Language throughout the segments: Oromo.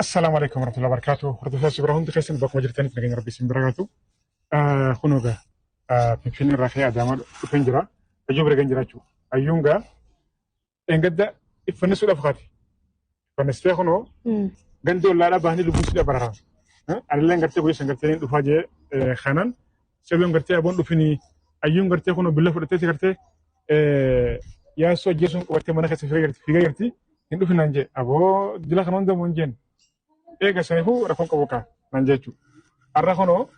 السلام عليكم ورحمة الله وبركاته. هردوها سبراهون دخيسن باكو مجرتاني تنغين ربي سمبرغاتو. خنوغا فين الرافع دامر فنجرا أجوب رجنجراتو أيونغا إنجدا إفنسو الأفغاتي فنستيا خنو غندو لالا باني لبوسي لبرها على لين غرتي بويس غرتي دفاجة خانان سبيون غرتي أبون دفني أيون غرتي خنو بالله فرتي غرتي يا سو جيسون وقتي منا خسي في غرتي هندو في نانجي أبو دلا خنون ده منجن إيه سنهو ركون كبوكا نانجيتو أرخونو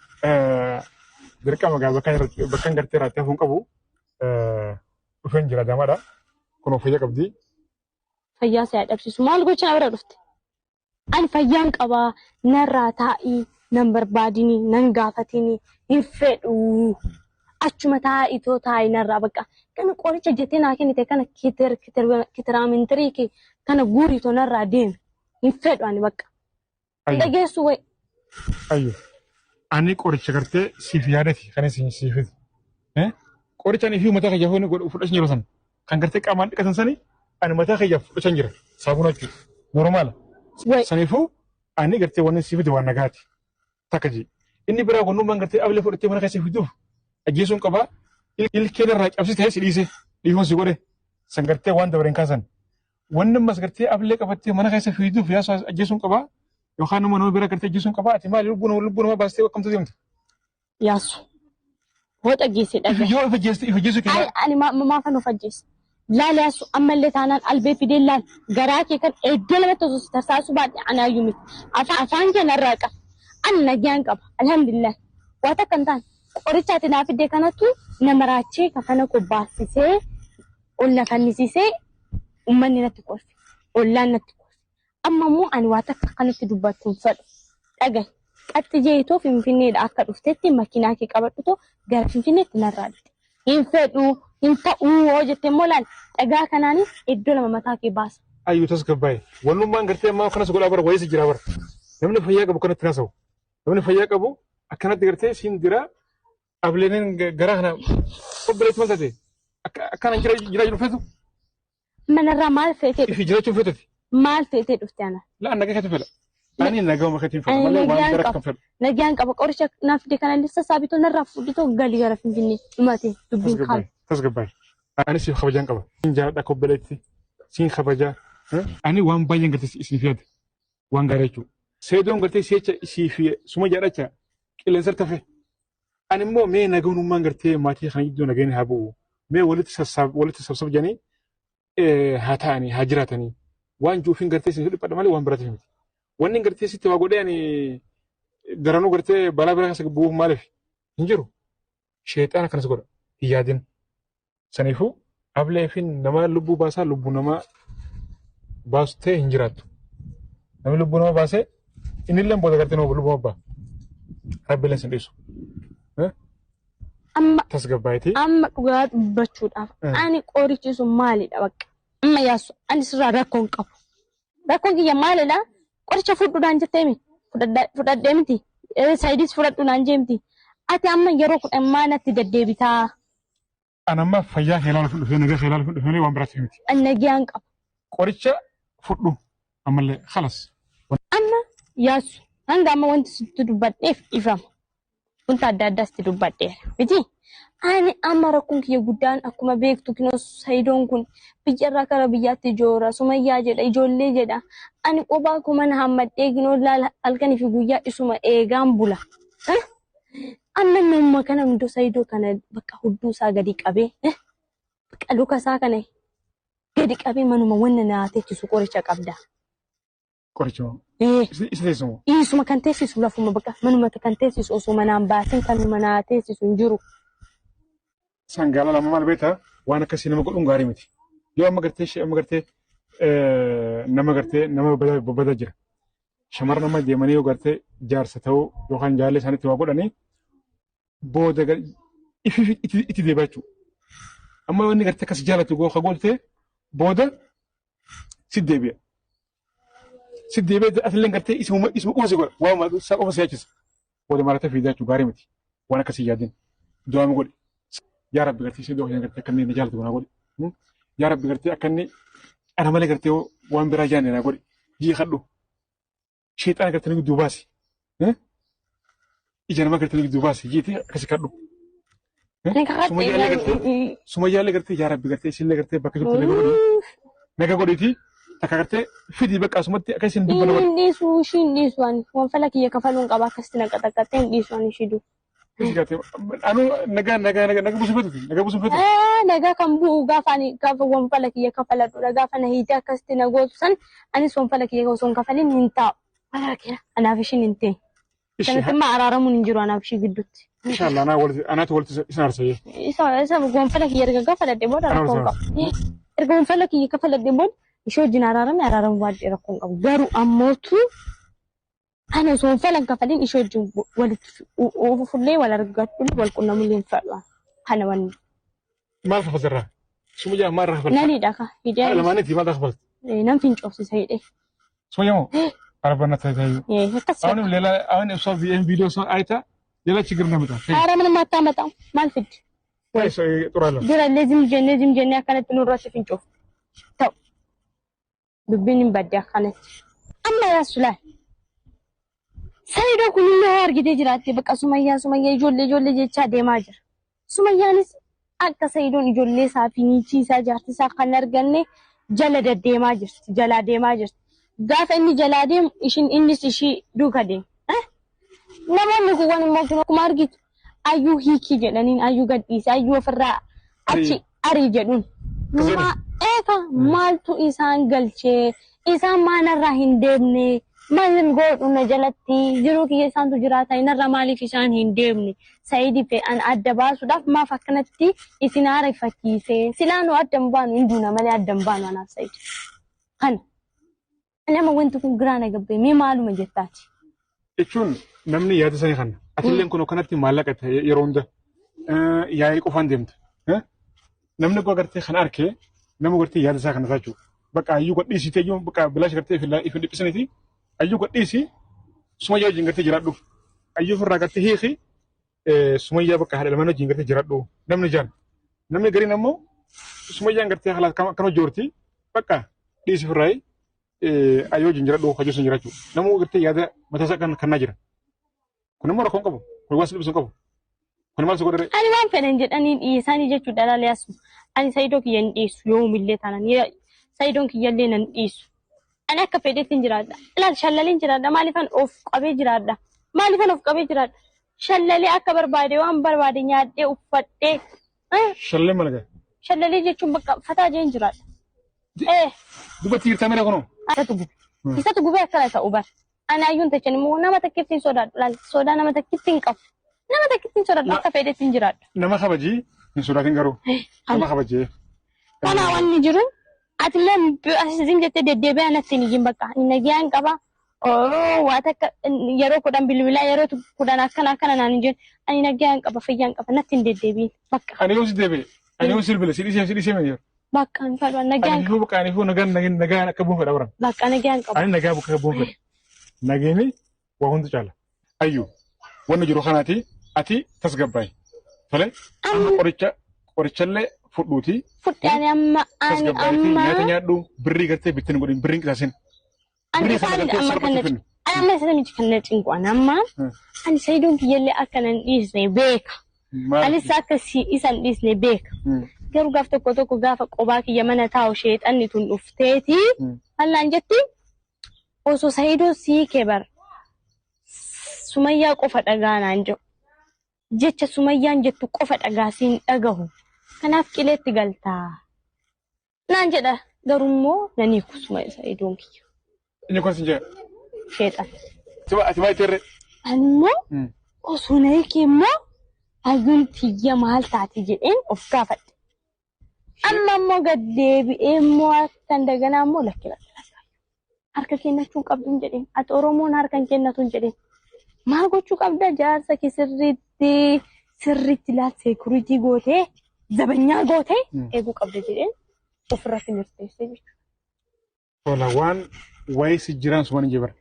dirqama magaa bakkan gartee raatee hafuun qabu dhufeen jira damada kun of fayyaa qabdi. Fayyaa isaa dhabsiisu maal gocha na bira dhufte? Ani fayyaan qabaa narraa taa'ii nan barbaadini nan gaafatini hin fedhu achuma taa'itoo taa'ii narraa bakka kana qoricha jettee naa kennite kana kitiraamintiriiki kana guuriitoo narraa deemi hin fedhu ani bakka. Dhageessu wayi. Ayyo. Ani qoricha gartee siif yaadati kan isin siifiti. Qoricha ani fi mataa kiyyaa hooni godhu fudhachin yeroo san kan gartee qaamaan dhiqatan sani ani mataa kiyyaa fudhachan jira saabuna jechuudha. Normaala. Saniifuu ani gartee waan siifiti waan nagaati. Takka jee. Inni biraa gonnummaan gartee ablee fudhattee mana keessa fiduuf ajjeesuun qabaa ilkeen irraa cabsitee si dhiise dhiifoon si godhe san gartee waan dabareen kaasan. Wanni ammas gartee ablee qabattee mana keessa fiduuf yaasa ajjeesuun qabaa. Yookaan nama bira gartee jisuun qabaa ati maali lubbuu nama baastee akkamtu deemte? Yaasu. Hoota geesse dhagaa. Yoo ifa geessu kenna. Ani maafan of ajjeesse. Laal yaasu ammallee taanaan albee fidee laal garaa kee kan eddoo lamatti osoo tarsaasu baadhe anaayyuu miti. Afaan kee narraa qaba. Ani nagaan qaba. Alhamdulillah. Waa takka hin taane qoricha ati naa fidee kanattu nama raachee kafana koo baasisee ol lafannisiisee uummanni natti kolfe. Ollaan natti kolfe. Amma immoo ani waa takka kanatti dubbattuun fedhu dhagahi qatti jeetoo finfinneedha akka dhuftetti makiinaa kee qabadhutoo gara finfinneetti narraa dhufte hin fedhu hin ta'uu hoo jettee immoo laal dhagaa kanaanis iddoo lama mataa kee baasa. Ayyuu tasgabbaa'e wannummaan gartee ammaa kanas godhaa bara wayisa jira bara namni fayyaa qabu kanatti kaasa'u namni fayyaa qabu akkanatti gartee siin dira ableeneen garaa kana obboleetti maal taate akkana jiru feetu. Manarraa maal feetee dhufte? Jiraachuu feetati. Maal feetee dhufte ana? Laa nagaa kati fedha. Ani nagaa uma kati fedha. Malee waan gara kan fedha. Nagaan qaba qoricha naaf fide kana lissa saabitoo narraa fudhitoo galii gara finfinnee dhumate dubbiin qabu. Tasgabbaa'e. Ani siif kabajaan qaba. Siin jaalladha akka obboleetti. Siin kabajaa. Ani waan baay'een gartee isin fiyate. Waan gaarii jechuudha. Seedoon gartee si'acha siif suma jaadhacha qilleensa tafe. Ani immoo mee nagaanummaan gartee maatii kana iddoo nageenyi haa bu'u. Mee walitti sabsabjanii haa ta'anii haa jiraatanii. Waan juufin gartee isin dhiphatha malee waan biraatiif miti. Wanni gartee sitti waa godhee ani daranuu gartee balaa biraa keessa bu'uuf maaliif hin jiru. Sheexaana kanas godha hin yaadin. Saniifuu ablee fi nama lubbuu baasaa lubbuu nama baasu ta'e hin jiraattu. Namni lubbuu nama baasee innillee booda gartee nama lubbuu abbaa. Rabbileen sin dhiisu. Tasgabbaa'eeti. Amma dhugaa dubbachuudhaaf ani qorichi sun maalidha bakka. Amma yaasu ani sirraa rakkoon qabu. Rakkoon kiyya maalidha? Qoricha fudhuudhaan jettee miti. Fudhadhee miti. Saayidis fudhadhuudhaan jeemti. Ati amma yeroo kudhan maalatti deddeebitaa? Ani amma fayyaa heelaa lafa dhufee nagaa heelaa lafa dhufee waan biraatiif miti. Nagaan qaba. Qoricha fudhu ammallee halas. Amma yaasu hanga amma wanti sitti dubbadheef ifama. Wanta adda addaa sitti dubbadheera. Miti? Ani amma rakkoon kiyya guddaan akkuma beektu kinoo Saayidoon kun biyyarraa gara biyyaatti joora Sumayyaa jedha ijoollee jedha. Ani qophaa koo mana hammadhee kinoo laala halkanii fi guyyaa isuma eegaan bula. Amma namuma kana hundoo Saayidoo kana bakka hudduu isaa gadi qabee bakka luka isaa kana gadi qabee manuma wanna naa teessisu qoricha qabda. Qoricha isa teessisu. Isuma kan teessisu lafuma bakka manuma kan teessisu osoo manaan baasin kan manaa teessisu hin jiru. Sangaala lama maal beektaa waan akkasii nama godhuun gaarii miti. Yoo amma gartee nama babbada jira. Shamarran nama deemanii yoo gartee jaarsa ta'uu yookaan jaalallee isaaniitti waa godhanii booda itti deebi'aa jechuudha. Amma wanni gartee akkas jaalatu goofa gooltee booda si deebi'a. Si deebi'a asillee gartee isuma qofa si godha. Waa isaa qofa si yaachisa. Booda maarataa fiidaa jechuudha gaarii miti. Waan akkasii yaadin. Du'aami godhe. يا رب قرتي سيدو هي قرتي كني نجالت وانا اقول يا رب قرتي اكني انا مالي قرتي وان براجاني انا اقول جي خلو sheexana gartanii gidduu baasi. Ija nama gartanii gidduu baasi jeetee akkasi kadhu. Sumayyaallee gartee yaa rabbi gartee isinlee gartee bakka jirtu naga godhiti takka gartee fidii bakka asumatti akka isin dubbanna godhu. Hin dhiisu ani waan fala kiyya kafaluun qaba akkasitti naqaxaqqattee hin dhiisu ani shidu. Anu naga busu fetuti naga busu fetuti. Naga kan bu'u gaafa waan fala kiyya kafaladhu gaafa na hiitee akkasitti na gootu san anis waan fala kiyya osoo hin kafalin hin taa'u. Anaaf ishiin hin ta'e. Kanatti immoo araaramuun hin jiru anaaf ishii gidduutti. Inshallah anaatu walitti isin arsee. Isa gonfala kiyya erga kafaladhe booda rakkoon qabu. Erga gonfala kiyya kafaladhe booda ishee wajjin araaramu baadhee rakkoon qabu. Garuu ammootu ana osoo gonfala kafalin ishee wajjin walitti fullee wal argachuun wal qunnamullee hin fadhu. Kana wanni. Maal kafalterraa? Sumayyaa maal irraa kafalta? Naniidha ka. Lamaanitti maal irraa kafalta? Nam fincoofsisa hidhee. Sumayyaa moo? Arbana tajaajila. Awwaanum leela awwaan ibsaa viidiyoo isaa ayita leela ችግር namata. Ara mana mataa maal fiddi? Xuraala. Dura leezim jennee akkanatti nurratti fincoof. Ta'u. Dubbiin hin badde akkanatti. Amma yaa Sulaay. Saayidoo kun illee argitee jiraatte bakka Sumayyaa ijoollee jechaa deemaa jira. Sumayyaanis akka Saayidoon ijoollee isaa fi niitii isaa jaartii isaa kan arganne jala deddeemaa jirti. Jalaa deemaa jirti. Gaafa inni jalaa deemu innis ishii duuka deema. Namoonni kun waan immoo akkuma argitu ayyuu hiikii jedhaniin ayyuu gadhiise ayyuu ofirraa achi arii jedhuun. Maaltu isaan galchee isaan maanarraa hin deemne maal godhu na jalatti jiruu kiyya isaantu jiraata inarraa maaliif isaan hin deemne Saayidii fe'an adda baasuudhaaf maaf akkanatti isin aarifachiise silaanuu adda hin baanu hinduuna malee adda hin baanu anaaf Saayid. Kana. Nama wanti kun giraana gabbee mee maaluma jettaati. Jechuun namni yaada sanii kana. Atilleen kun kanatti maallaqa yeroo hunda yaa'ii qofaan deemta. Namni kun agartee kan arkee nama gartee yaada isaa kana taachuu. Bakka ayyuu godhiisitee iyyuu bakka bilaash gartee ifin dhiphisaniiti. Ayyuu godhiisi Sumayyaa wajjin gartee jiraadhu. Ayyuu ofirraa gartee hiiki Sumayyaa bakka haadha lamaan wajjin gartee jiraadhu. Namni jaan. Namni gariin ammoo Sumayyaan gartee haala kan hojjoorti bakka dhiisi ofirraa ayyoo wajjin jiraadhu hojii sun jiraachuu. Namuu gartee yaada mataa isaa kannaa jira. Kun immoo rakkoon qabu. Kun waan silbisu qabu. Kun maal godhare? Ani waan fedhan jedhanii dhiisanii jechuudha laaliyaasu. Ani Saayidoo kiyya hin dhiisu yoomillee taanaan Saayidoon kiyyallee nan dhiisu. Ani akka fedhetti hin jiraadha. Ilaal shallaleen jiraadha. Maaliifan of qabee jiraadha? Maaliifan of qabee jiraadha? Shallalee akka barbaade waan barbaade nyaadhee uffadhee. Shallalee maal gahe? Shallalee jechuun bakka fataa jeen jiraadha. Dubbatti hirtamee kunoo. Isatu gubee akkana ta'u bara. Ani ayyuun tachan immoo nama takkitti hin sodaadhu. Laal sodaa nama takkitti hin qabu. Nama takkitti hin sodaadhu akka fedhetti hin jiraadhu. Nama kabajii hin sodaatin garuu. Nama kabajee. Kana wanni jiru atillee asiin jettee deddeebi'aa natti hin ijin bakka. Nagaan qaba. Waa takka yeroo kudhan bilbilaa yeroo kudhan akkana naan hin jiru. Ani nagaan qaba fayyaan qaba natti hin deddeebiin bakka. Ani yoo si deebi'e. Ani yoo silbile sidhisee mee bakka hin fadhu nagaan. Ani bakka ani nagaan akka buufadha bara. Bakka nagaan qaba. Ani nagaa bakka buufadha. Nageeni waa hundi caala. Ayyuu wanni jiru kanaati ati tasgabbaay. Tole qorichallee fudhuuti. Fudhani amma nyaata nyaadhu birrii gartee bittin godhin birriin qisaasin. Ani amma kanatti amma isa miti kan na cinqu amma ani Saayidoon kiyyallee akka nan dhiisne beeka. Anis akka isan dhiisne beeka. Garuu gaaf tokko gaafa qobaa kiyya mana taa'u sheexanni tun dhufteeti. Hallaan jetti osoo Saayidoo siikee bara Sumayyaa qofa dhagaanaan jiru. Jecha Sumayyaan jettu qofa dhagaasiin dhagahu. Kanaaf qileetti galtaa. Naan jedha garummoo nani kusuma Saayidoon kiyya. Inni kun sin jee? Sheexan. Ati maa itti irree? Animmoo osoo na hiikee immoo ayyuun tiyya maal taati jedheen of gaafadhe. Amma immoo gad deebi'ee immoo akkan daganaa immoo lakkee harka kennachuun qabduun jedheen. Ati Oromoon harkan kennatuun jedheen. Maal gochuu qabda jaarsa kee sirriitti laal seekuriitii gootee zabanyaa gootee eeguu qabda jedheen ofirratti murteessee jechuudha. Tola waan wayii si jiraan suma ni jibara.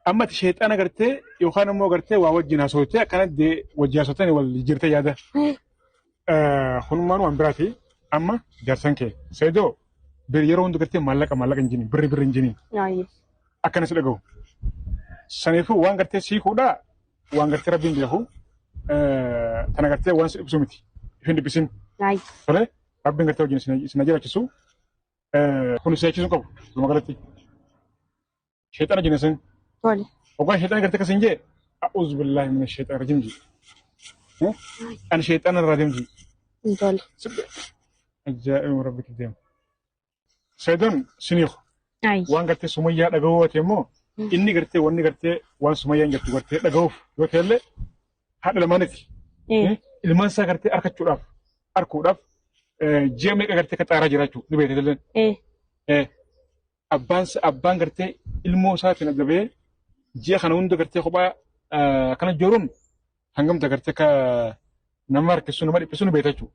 Amma ati sheexana gartee yookaan immoo gartee waa wajjin haasawtee akkanatti wajjin haasawtanii wal jirtee yaada. Hunumaan waan biraati amma jaarsan kee Saayidoo yeroo hundi gartee maallaqa hin jiniin birri hin jiniin. Akkana si dhagahu. sanifu waan gartee siikuudha waan gartee rabbiin beeku tana gartee waan ibsu miti ifin dibbisin tole rabbiin gartee wajjin isin jiraachisu kun seechisu qabu luma galatti sheexana jinesin tole ogaan sheexana gartee kasin jee a'uuzu billahi min sheexana rajim ji an sheexana rajim ji tole ajaa'ibu rabbiki deem saydon siniiku waan gartee sumayyaa dhaga'uuti immoo inni gartee wanni gartee waan sumayyaan jettu gartee dhaga'uuf yoo ta'ellee haadha lamaaniti ilmaan isaa gartee arkuudhaaf ji'a meeqa gartee ka xaaraa jiraachuu ni beekatelleen abbaan gartee ilmoo isaatiin agabee ji'a kana hunda gartee kophaa kana jooruun hangamta gartee ka nama harkisuu nama dhiphisuu ni beekachuu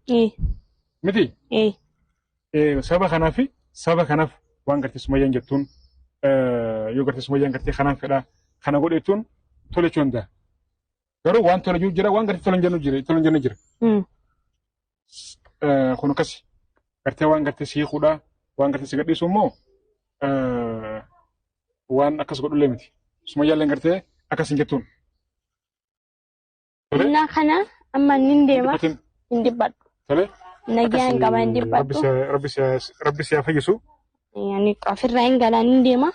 miti saba kanaaf waan gartee sumayyaan jettuun yoo gartee sumayyaan gartee kanaan fedhaa kana godhetuun tole chonda garuu waan tole jira waan gartee tolen jennu jira kun akkasi gartee waan gartee siikuudha waan gartee si gadhiisu immoo waan akkas godhullee miti sumayyaalleen gartee akkas hin jettuun. Innaa kana amma nin deema hin dibbadhu. Tole. Nagaan qaba hin dibbadhu. Rabbi siyaa fayyisu. Yani ofirraa hin galaan hin deema.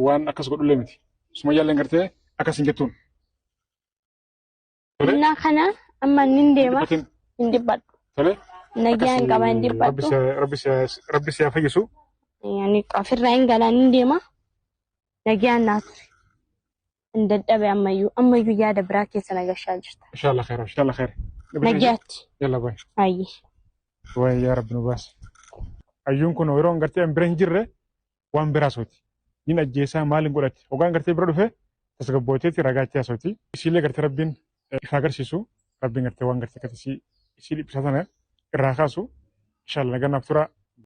Waan akkas godhullee miti sumayyaalleen gartee akkas hin jettuun. Innaa kana amma nin deema hin dibbadhu. Tole. Nagaan qaba hin dibbadhu. Rabbi siyaa fayyisu. Yani ofirraa hin galaan hin deema. Nagaan naa ture. Hin dadhabe ammayyuu yaada biraa keessa nagashaa jirta. Inshallah khair. Nagaatti. Yalla bay. Ayyi. Way yaa rabbi nu baas. Ayyuun kun yeroo gartee an bira hin jirre waan biraa sooti. Nin ajjeesaa maaliin godhatti. Ogaan gartee bira dhufe tasgabbooteeti ragaachaa sooti. Isiilee gartee rabbiin ifa agarsiisu. Rabbiin gartee waan gartee katisii isii dhiphisaa sana irraa kaasu. Inshallah nagannaaf tura